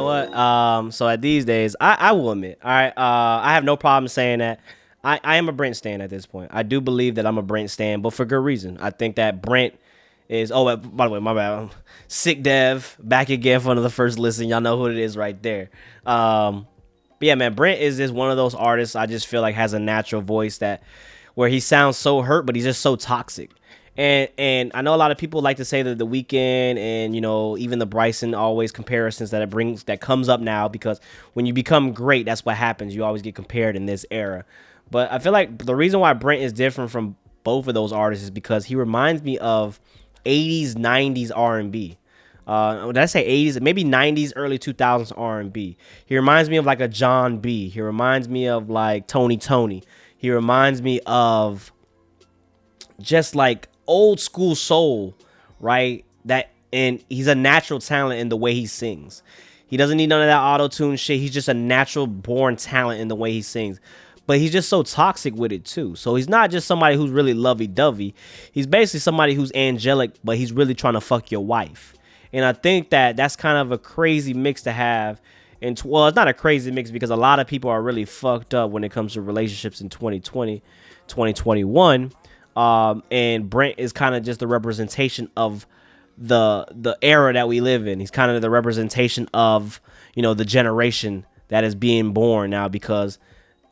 know what? So at these days, I will admit, all right, I have no problem saying that I am a Brent stan at this point. I do believe that I'm a Brent stan, but for good reason. I think that Brent is. Oh, by the way, my bad. Sick Dev back again for another first listen. Y'all know who it is right there. But yeah, man, Brent is just one of those artists I just feel like has a natural voice that where he sounds so hurt, but he's just so toxic. And I know a lot of people like to say that the Weeknd and even the Bryson always comparisons that it brings that comes up now because when you become great, that's what happens. You always get compared in this era. But I feel like the reason why Brent is different from both of those artists is because he reminds me of 80s, 90s R&B. Did I say 80s? Maybe 90s, early 2000s R&B. He reminds me of like a John B. He reminds me of like Tony. He reminds me of just like old school soul, right? And he's a natural talent in the way he sings. He doesn't need none of that auto-tune shit. He's just a natural born talent in the way he sings. But he's just so toxic with it too. So he's not just somebody who's really lovey-dovey. He's basically somebody who's angelic, but he's really trying to fuck your wife. And I think that that's kind of a crazy mix to have. And well, it's not a crazy mix because a lot of people are really fucked up when it comes to relationships in 2020, 2021. And Brent is kind of just the representation of the era that we live in. He's kind of the representation of, the generation that is being born now because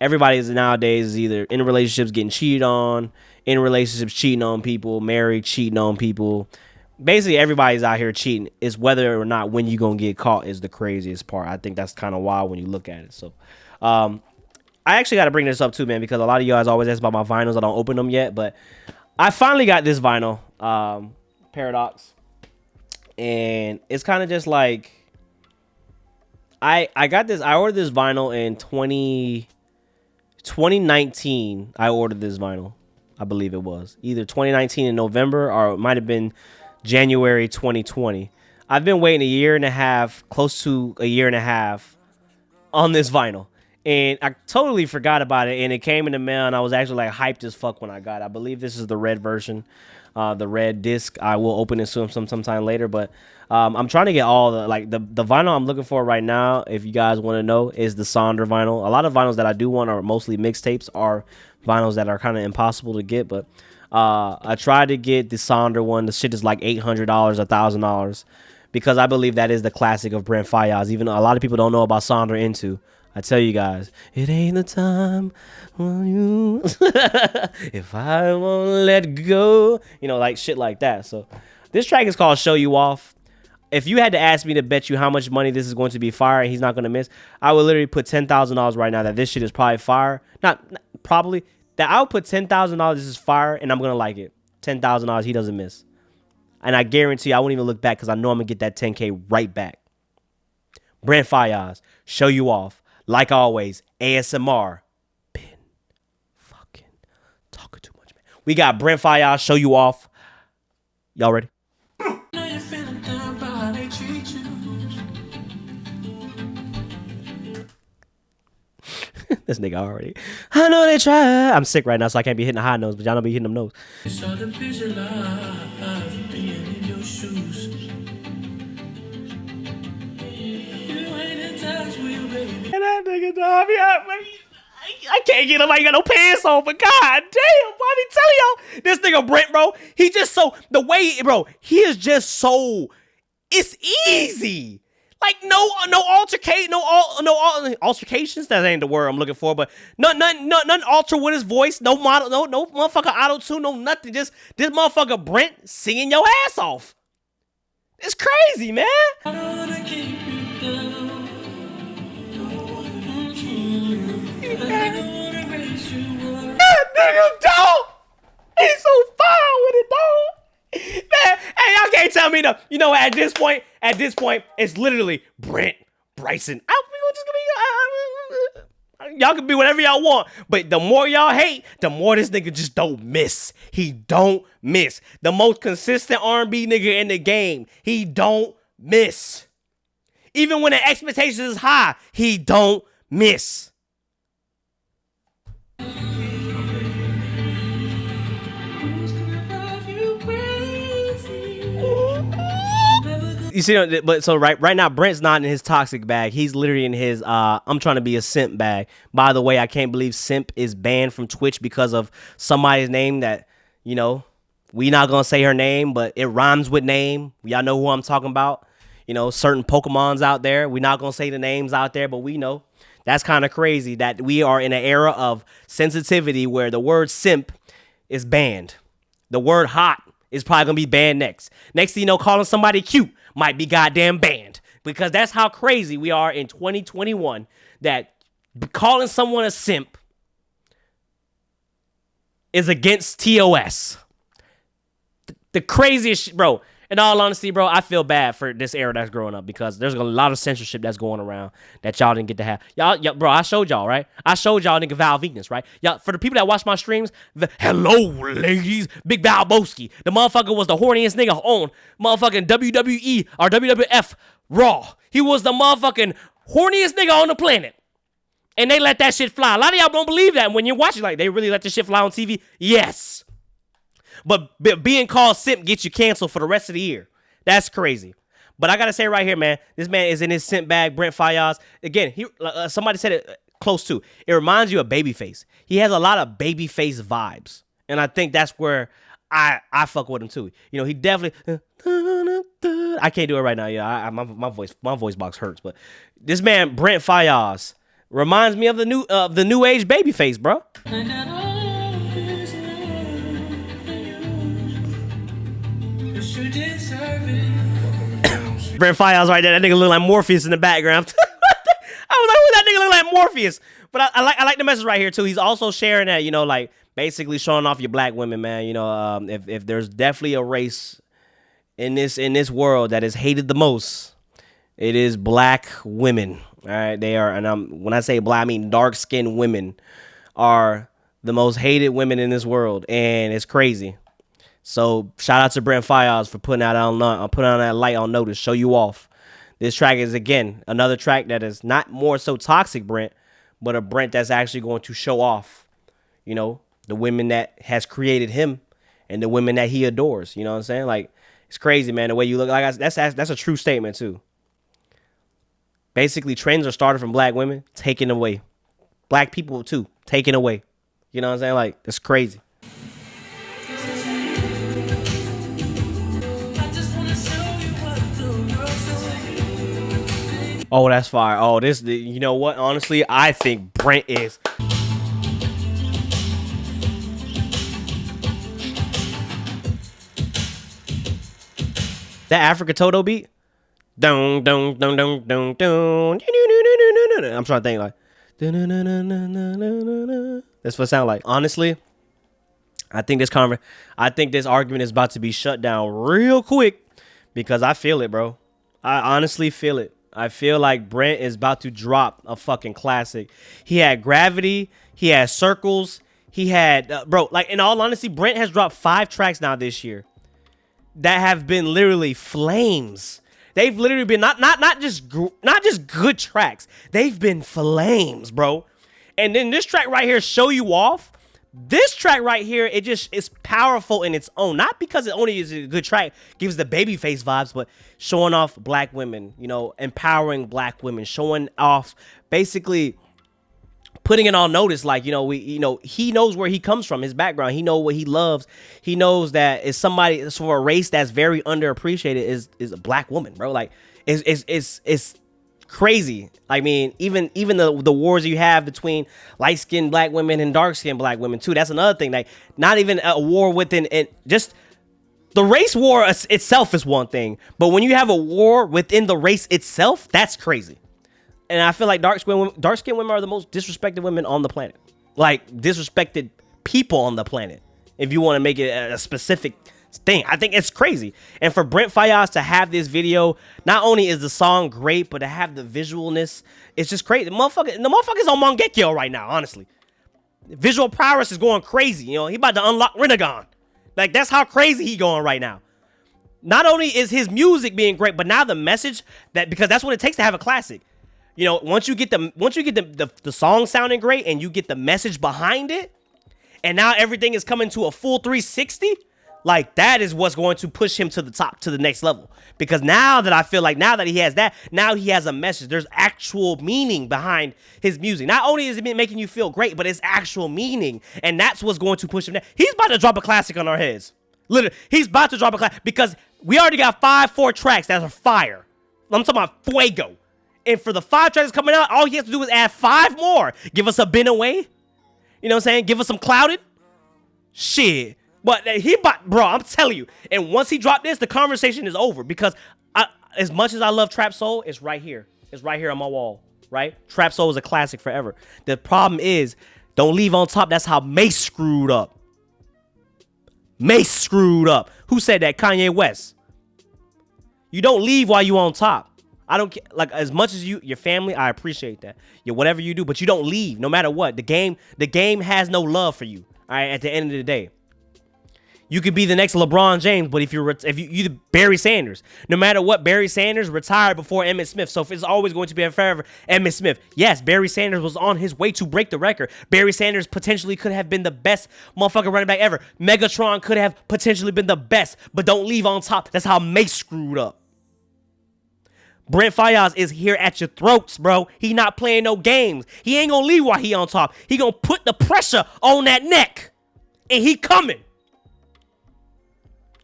everybody is nowadays either in relationships getting cheated on, in relationships cheating on people, married cheating on people. Basically, everybody's out here cheating. It's whether or not when you going to get caught is the craziest part. I think that's kind of wild when you look at it. So, I actually got to bring this up too, man, because a lot of you guys always ask about my vinyls. I don't open them yet, but I finally got this vinyl, Paradox. And it's kind of just like, I ordered this vinyl in 2019. I ordered this vinyl. I believe it was either 2019 in November or it might have been January 2020. I've been waiting a year and a half, close to a year and a half on this vinyl. And I totally forgot about it. And it came in the mail and I was actually like hyped as fuck when I got it. I believe this is the red version, the red disc. I will open it sometime later. But I'm trying to get all the vinyl I'm looking for right now, if you guys want to know, is the Sonder vinyl. A lot of vinyls that I do want are mostly mixtapes or vinyls that are kind of impossible to get. But I tried to get the Sonder one. The shit is like $800, $1,000 because I believe that is the classic of Brent Faiyaz. Even though a lot of people don't know about Sonder Into. I tell you guys, it ain't the time for you if I won't let go. Like shit like that. So this track is called Show You Off. If you had to ask me to bet you how much money this is going to be fire and he's not going to miss, I would literally put $10,000 right now that this shit is probably fire. Not probably. That I would put $10,000 this is fire and I'm going to like it. $10,000 he doesn't miss. And I guarantee you, I won't even look back because I know I'm going to get that 10K right back. Brent Faiyaz, Show You Off. Like always, ASMR. Been fucking talking too much, man. We got Brent Faiyaz, Show You Off. Y'all ready? This nigga already. I know they try. I'm sick right now, so I can't be hitting the high notes, but y'all don't be hitting them notes. And that nigga, dog, I can't get him. I ain't got no pants on, but god damn, bro, I be telling y'all, this nigga Brent, bro, he just so, the way, bro, he is just so, it's easy. Like no altercations. That ain't the word I'm looking for, but nothing alter with his voice. No model, no motherfucker auto tune, no nothing. Just this motherfucker Brent singing your ass off. It's crazy, man. I don't wanna keep you down. That nigga dog, he's so fire with it, dog. Man, hey, y'all can't tell me no. At this point, it's literally Brent, Bryson. Y'all can be whatever y'all want, but the more y'all hate, the more this nigga just don't miss. He don't miss. The most consistent R&B nigga in the game. He don't miss. Even when the expectation is high, he don't miss. You see, but so right now, Brent's not in his toxic bag. He's literally in his I'm trying to be a simp bag. By the way, I can't believe simp is banned from Twitch because of somebody's name that, you know, we not gonna say her name, but it rhymes with name. Y'all know who I'm talking about. You know, certain Pokemons out there. We're not gonna say the names out there, but we know. That's kind of crazy that we are in an era of sensitivity where the word simp is banned. The word hot is probably gonna be banned next. Next thing you know, calling somebody cute might be goddamn banned, because that's how crazy we are in 2021, that calling someone a simp is against TOS. The craziest shit, bro. In all honesty, bro, I feel bad for this era that's growing up, because there's a lot of censorship that's going around that y'all didn't get to have. Y'all, bro, I showed y'all, right? I showed y'all nigga Val Venus, right? Y'all, for the people that watch my streams, hello, ladies, Big Val Boski. The motherfucker was the horniest nigga on motherfucking WWE or WWF Raw. He was the motherfucking horniest nigga on the planet. And they let that shit fly. A lot of y'all don't believe that. And when you watch it, like, they really let this shit fly on TV? Yes. But being called simp gets you canceled for the rest of the year. That's crazy. But I gotta say right here, man, this man is in his simp bag. Brent Faiyaz. Again, somebody said it close to. It reminds you of Babyface. He has a lot of Babyface vibes, and I think that's where I fuck with him too. You know, he definitely. I can't do it right now. Yeah, my voice box hurts. But this man Brent Faiyaz reminds me of the new age Babyface, bro. Brent Faiyaz right there. That nigga look like Morpheus in the background. I was like, who that nigga look like Morpheus? But I like the message right here too. He's also sharing that, you know, like basically showing off your black women, man. You know, if there's definitely a race in this world that is hated the most, it is black women. All right, they are, and when I say black, I mean dark skinned women are the most hated women in this world, and it's crazy. So shout out to Brent Faiyaz for putting that light on notice, show you off. This track is, again, another track that is not more so toxic Brent, but a Brent that's actually going to show off, you know, the women that has created him and the women that he adores. You know what I'm saying? Like, it's crazy, man. The way you look, like that's a true statement too. Basically, trends are started from black women, taken away. Black people too, taken away. You know what I'm saying? Like, it's crazy. Oh, that's fire. Oh, you know what? Honestly, I think Brent is. That Africa Toto beat? Dun, dun, dun, dun, dun, dun. I'm trying to think like. That's what it sounds like. Honestly, I think this argument is about to be shut down real quick, because I feel it, bro. I honestly feel it. I feel like Brent is about to drop a fucking classic. He had Gravity. He had Circles. He had, bro, like, in all honesty, Brent has dropped 5 tracks now this year that have been literally flames. They've literally been not just good tracks. They've been flames, bro. And then this track right here, Show You Off. This track right here, it just is powerful in its own. Not because it only is a good track, gives the Babyface vibes, but showing off black women, you know, empowering black women, showing off, basically putting it on notice. Like, you know, he knows where he comes from, his background. He knows what he loves. He knows that it's somebody for a race that's very underappreciated is a black woman, bro. Like, it's crazy. I mean, even the wars you have between light-skinned black women and dark-skinned black women too. That's another thing. Like, not even a war within it. Just the race war itself is one thing, but when you have a war within the race itself, that's crazy. And I feel like dark-skinned women are the most disrespected women on the planet. Like, disrespected people on the planet. If you want to make it a specific thing, I think it's crazy. And for Brent Faiyaz to have this video, not only is the song great, but to have the visualness, it's just crazy. The motherfucker's on Mangekyo right now, honestly. Visual prowess is going crazy. You know, he about to unlock Renegon. Like, that's how crazy he going right now. Not only is his music being great, but now the message, because that's what it takes to have a classic. You know, once you get the song sounding great and you get the message behind it, and now everything is coming to a full 360. Like, that is what's going to push him to the top, to the next level. Because now that I feel like, now that he has that, now he has a message. There's actual meaning behind his music. Not only is it making you feel great, but it's actual meaning. And that's what's going to push him down. He's about to drop a classic on our heads. Literally, he's about to drop a classic. Because we already got 4 tracks that are fire. I'm talking about fuego. And for the 5 tracks coming out, all he has to do is add 5 more. Give us a Been Away. You know what I'm saying? Give us some Clouded. Shit. But bro, I'm telling you. And once he dropped this, the conversation is over. Because as much as I love Trap Soul, it's right here. It's right here on my wall, right? Trap Soul is a classic forever. The problem is, don't leave on top. That's how Mace screwed up. Mace screwed up. Who said that? Kanye West. You don't leave while you on top. I don't care. Like, as much as your family, I appreciate that. Whatever you do, but you don't leave no matter what. The game has no love for you. All right, at the end of the day. You could be the next LeBron James, but if you're Barry Sanders, no matter what, Barry Sanders retired before Emmitt Smith. So if it's always going to be forever Emmitt Smith. Yes, Barry Sanders was on his way to break the record. Barry Sanders potentially could have been the best motherfucking running back ever. Megatron could have potentially been the best, but don't leave on top. That's how Mace screwed up. Brent Faiyaz is here at your throats, bro. He not playing no games. He ain't gonna leave while he on top. He gonna put the pressure on that neck, and he coming.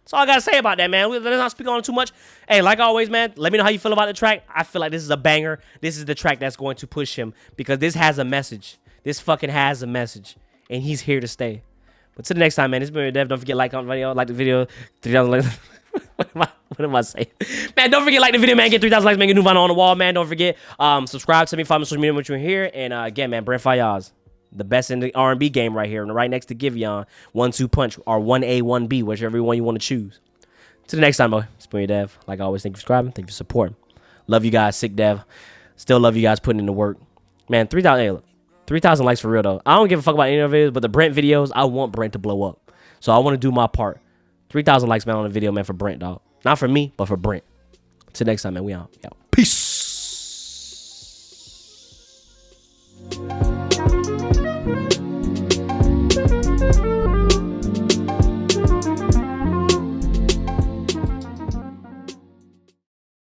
That's all I gotta say about that, man. Let's not speak on it too much. Hey, like always, man, let me know how you feel about the track. I feel like this is a banger. This is the track that's going to push him because this has a message. This fucking has a message, and he's here to stay. But till the next time, man, this has been Dev. Don't forget like the video, 3,000 likes. What am I saying? Man, don't forget like the video, man. Get 3,000 likes, man. Get new vinyl on the wall, man. Don't forget, subscribe to me, follow me on social media when you're here. And again, man, Brent Faiyaz. The best in the R&B game right here, and right next to Giveon, 1-2 punch, or 1A, 1B, whichever one you want to choose. Till the next time, boy. It's been your Dev. Like always, thank you for subscribing. Thank you for supporting. Love you guys, sick Dev. Still love you guys putting in the work. Man, 3,000 likes for real, though. I don't give a fuck about any of the videos, but the Brent videos, I want Brent to blow up. So I want to do my part. 3,000 likes, man, on the video, man, for Brent, dog. Not for me, but for Brent. Till next time, man. We out. Peace.